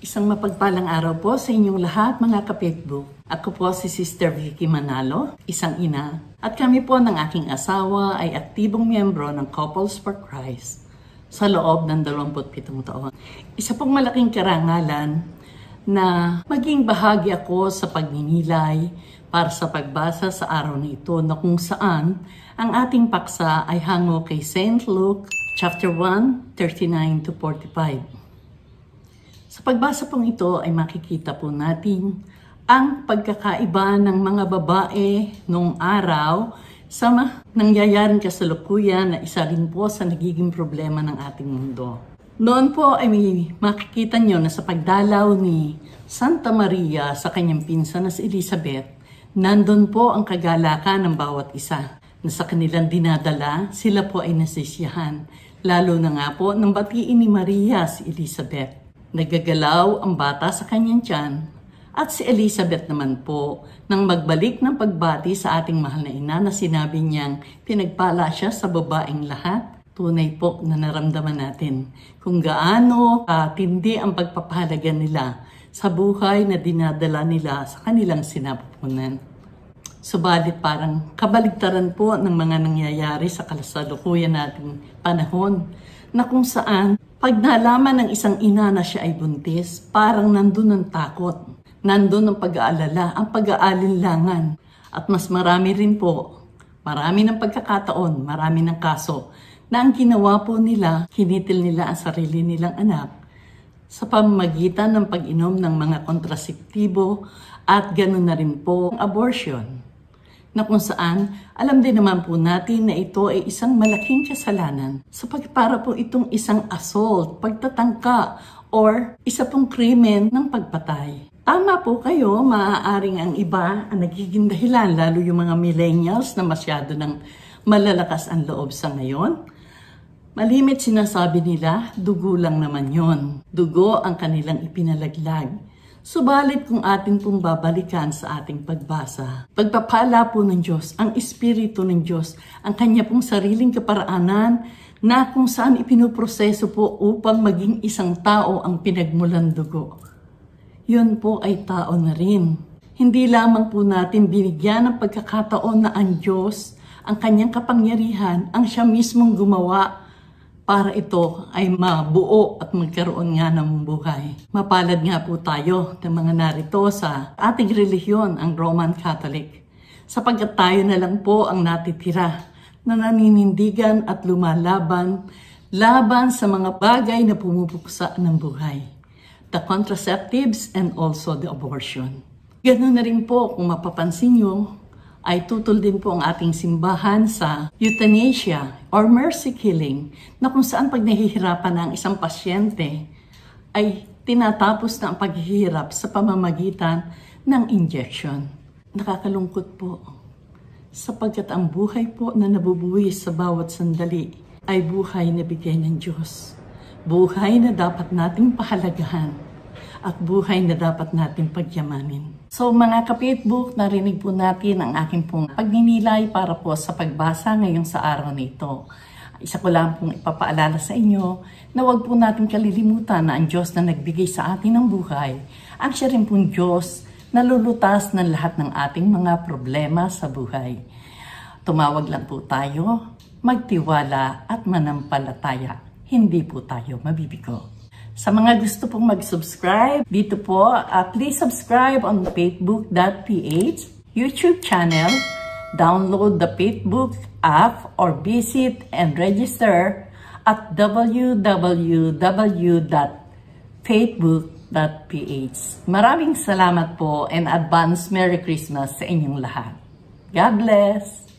Isang mapagpalang araw po sa inyong lahat mga ka-Facebook. Ako po si Sister Vicky Manalo, isang ina. At kami po ng aking asawa ay aktibong miyembro ng Couples for Christ sa loob ng 27 taon. Isa pong malaking karangalan na maging bahagi ako sa pagninilay para sa pagbasa sa araw na ito na kung saan ang ating paksa ay hango kay St. Luke chapter 1, 39 to 45. Sa pagbasa pong ito ay makikita po natin ang pagkakaiba ng mga babae noong araw sa nangyayaring kasalukuyan na isa rin po sa nagiging problema ng ating mundo. Noon po ay may makikita nyo na sa pagdalaw ni Santa Maria sa kanyang pinsan na si Elizabeth, nandun po ang kagalakan ng bawat isa na sa kanilang dinadala, sila po ay nasisiyahan. Lalo na nga po nang batiin ni Maria si Elizabeth. Nagagalaw ang bata sa kanyang tiyan at si Elizabeth naman po nang magbalik ng pagbati sa ating mahal na ina na sinabi niyang pinagpala siya sa babaeng lahat. Tunay po na naramdaman natin kung gaano katindi ang pagpapahalaga nila sa buhay na dinadala nila sa kanilang sinapupunan. Subalit parang kabaligtaran po ng mga nangyayari sa kasalukuyan nating panahon na kung saan pag nalaman ng isang ina na siya ay buntis, parang nandun ang takot, nandun ang pag-aalala, ang pag-aalinlangan. At mas marami rin po, marami ng pagkakataon, marami ng kaso, na ang ginawa po nila, kinitil nila ang sarili nilang anak sa pamamagitan ng pag-inom ng mga kontraseptibo at ganoon na rin po ang abortion. Na kung saan, alam din naman po natin na ito ay isang malaking kasalanan sapagkat para po itong isang assault, pagtatangka, or isa pong krimen ng pagpatay. Tama po kayo, maaaring ang iba ang nagiging dahilan, lalo yung mga millennials na masyado ng malalakas ang loob sa ngayon. Malimit sinasabi nila, dugo lang naman yon. Dugo ang kanilang ipinalaglag. Subalit kung ating pong babalikan sa ating pagbasa, pagpapala po ng Diyos, ang Espiritu ng Diyos, ang Kanya pong sariling kaparaanan na kung saan ipinuproseso po upang maging isang tao ang pinagmulan dugo. Yun po ay tao na rin. Hindi lamang po natin binigyan ng pagkakataon na ang Diyos, ang Kanyang kapangyarihan, ang Siya mismong gumawa para ito ay mabuo at magkaroon nga ng buhay. Mapalad nga po tayo ng mga narito sa ating relihiyon, ang Roman Catholic, sapagkat tayo na lang po ang natitira na naninindigan at lumalaban laban sa mga bagay na pumupuksa ng buhay. The contraceptives and also the abortion. Ganun na rin po kung mapapansin nyo, ay tutol din po ang ating simbahan sa euthanasia or mercy killing na kung saan pag nahihirapan ang isang pasyente ay tinatapos na ang paghihirap sa pamamagitan ng injection. Nakakalungkot po sapagkat ang buhay po na nabubuwis sa bawat sandali ay buhay na bigay ng Diyos. Buhay na dapat nating pahalagahan at buhay na dapat nating pagyamanin. So mga ka-Facebook, narinig po natin ang aking pong pagninilay para po sa pagbasa ngayon sa araw na ito. Isa ko lang pong ipapaalala sa inyo na huwag po natin kalilimutan na ang Diyos na nagbigay sa atin ng buhay, ang siya rin pong Diyos na lulutas ng lahat ng ating mga problema sa buhay. Tumawag lang po tayo, magtiwala at manampalataya. Hindi po tayo mabibigo. Sa mga gusto pong mag-subscribe, dito po, please subscribe on facebook.ph, YouTube channel, download the Facebook app, or visit and register at www.facebook.ph. Maraming salamat po and advance Merry Christmas sa inyong lahat. God bless!